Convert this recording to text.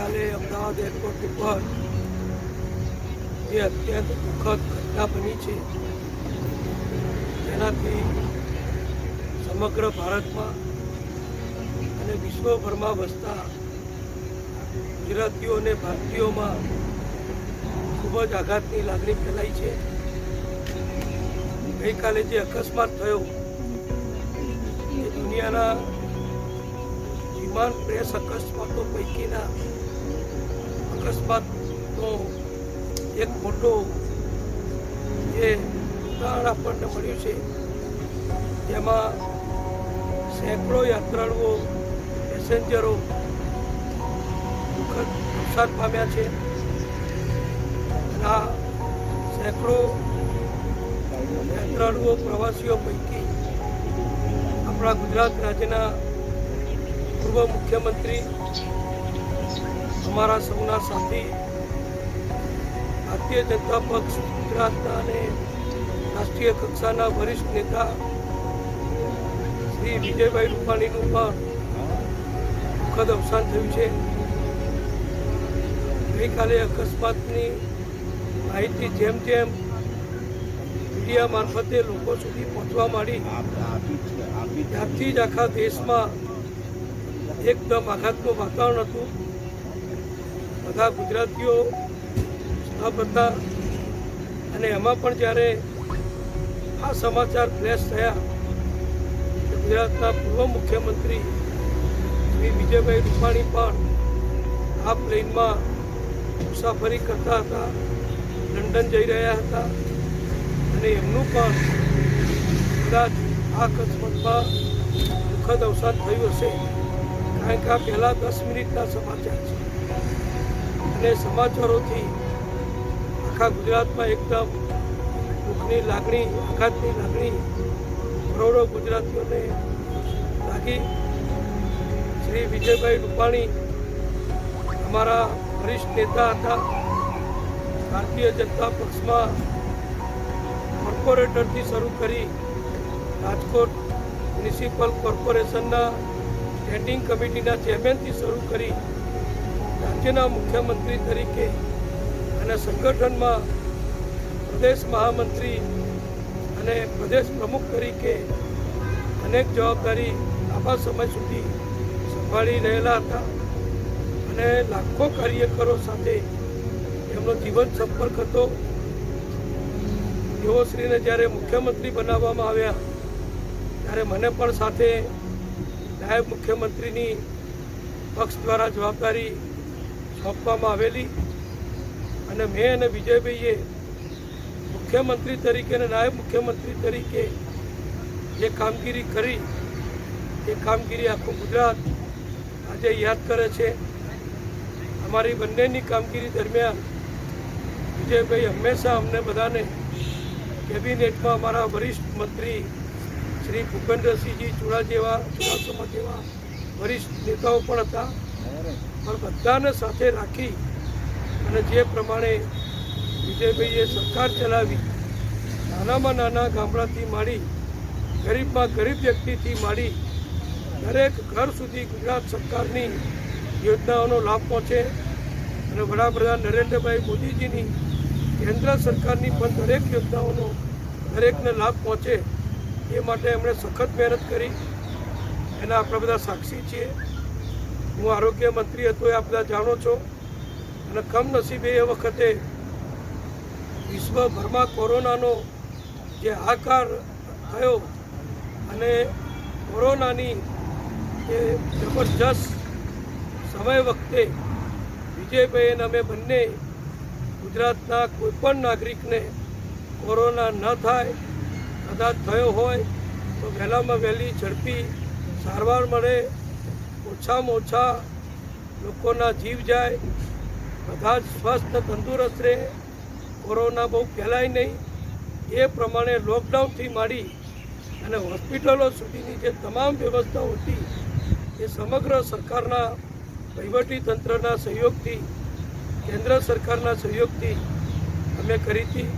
ગઈકાલે અમદાવાદ એરપોર્ટ ઉપર જે અત્યંત દુઃખદ ઘટના બની છે તેનાથી સમગ્ર ભારતમાં અને વિશ્વભરમાં વસતા ગુજરાતીઓ અને ભારતીયોમાં ખૂબ જ આઘાતની લાગણી ફેલાઈ છે. ગઈકાલે જે અકસ્માત થયો એ દુનિયાના વિમાન પ્રેસ અકસ્માતો પૈકીના અકસ્માતનો એક મોટો જે ઉદાહરણ આપણને મળ્યું છે, જેમાં સેંકડો યાત્રાળુઓ પેસેન્જરો દુઃખદ નુકસાન પામ્યા છે. આ સેંકડો યાત્રાળુઓ પ્રવાસીઓ પૈકી આપણા ગુજરાત રાજ્યના પૂર્વ મુખ્યમંત્રી, અમારા સૌના સાથી, ભારતીય જનતા પક્ષ ગુજરાતના અને રાષ્ટ્રીય કક્ષાના વરિષ્ઠ નેતા શ્રી વિજયભાઈ રૂપાણીનું પણ દુઃખદ અવસાન થયું છે. ગઈકાલે અકસ્માતની માહિતી જેમ જેમ મીડિયા મારફતે લોકો સુધી પહોંચવા માંડી ત્યારથી જ આખા દેશમાં એકદમ આઘાતનું વાતાવરણ હતું. બધા ગુજરાતીઓ સ્તબ્ધ હતા અને એમાં પણ જ્યારે આ સમાચાર ફ્લેશ થયા કે ગુજરાતના પૂર્વ મુખ્યમંત્રી શ્રી વિજયભાઈ રૂપાણી પણ આ પ્લેનમાં મુસાફરી કરતા હતા, લંડન જઈ રહ્યા હતા અને એમનું પણ કદાચ આ અકસ્માતમાં દુઃખદ અવસાન થયું હશે. કારણ કે આ પહેલાં 10 મિનિટના સમાચાર છે અને સમાચારોથી આખા ગુજરાતમાં એકદમ દુઃખની લાગણી, આઘાતની લાગણી કરોડો ગુજરાતીઓને લાગી. શ્રી વિજયભાઈ રૂપાણી અમારા વરિષ્ઠ નેતા હતા. ભારતીય જનતા પક્ષમાં કોર્પોરેટરથી શરૂ કરી રાજકોટ મ્યુનિસિપલ કોર્પોરેશનના સ્ટેન્ડિંગ કમિટીના ચેરમેનથી શરૂ કરી રાજ્યના મુખ્યમંત્રી તરીકે અને સંગઠનમાં પ્રદેશ મહામંત્રી અને પ્રદેશ પ્રમુખ તરીકે અનેક જવાબદારી લાંબા સમય સુધી સંભાળી રહેલા હતા અને લાખો કાર્યકરો સાથે એમનો જીવન સંપર્ક હતો. તેઓ શ્રીને જ્યારે મુખ્યમંત્રી બનાવવામાં આવ્યા ત્યારે મને પણ સાથે નાયબ મુખ્યમંત્રીની પક્ષ દ્વારા જવાબદારી સોંપવામાં આવેલી અને મેં અને વિજયભાઈએ મુખ્યમંત્રી તરીકે અને નાયબ મુખ્યમંત્રી તરીકે જે કામગીરી કરી એ કામગીરી આખું ગુજરાત આજે યાદ કરે છે. અમારી બંનેની કામગીરી દરમિયાન વિજયભાઈ હંમેશા અમને બધાને કેબિનેટમાં અમારા વરિષ્ઠ મંત્રી શ્રી ભૂપેન્દ્રસિંહજી ચુડાસમા જેવા વરિષ્ઠ નેતાઓ પણ હતા, પણ બધાને સાથે રાખી અને જે પ્રમાણે વિજયભાઈએ સરકાર ચલાવી, નાનામાં નાના ગામડાથી માંડી ગરીબમાં ગરીબ વ્યક્તિથી માંડી દરેક ઘર સુધી ગુજરાત સરકારની યોજનાઓનો લાભ પહોંચે અને વડાપ્રધાન નરેન્દ્રભાઈ મોદીજીની કેન્દ્ર સરકારની પણ દરેક યોજનાઓનો દરેકને લાભ પહોંચે એ માટે એમણે સખત મહેનત કરી. એના આપણે બધા સાક્ષી છીએ. હું આરોગ્ય મંત્રી હતો એ આપ બધા જાણો છો અને કમનસીબે એ વખતે વિશ્વભરમાં કોરોનાનો જે હાહાકાર થયો અને કોરોનાની જે જબરજસ્ત સમય વખતે વિજયભાઈ અને અમે બંને ગુજરાતના કોઈપણ નાગરિકને કોરોના ન થાય, કદાચ થયો હોય તો વહેલામાં વહેલી ઝડપી સારવાર મળે, ઓછામાં ઓછા લોકોના જીવ જાય, બધા જ સ્વસ્થ તંદુરસ્ત રહે, કોરોના બહુ ફેલાય નહીં, એ પ્રમાણે લોકડાઉનથી માંડી અને હોસ્પિટલો સુધીની જે તમામ વ્યવસ્થાઓ હતી એ સમગ્ર સરકારના વહીવટી તંત્રના સહયોગથી, કેન્દ્ર સરકારના સહયોગથી અમે કરી હતી.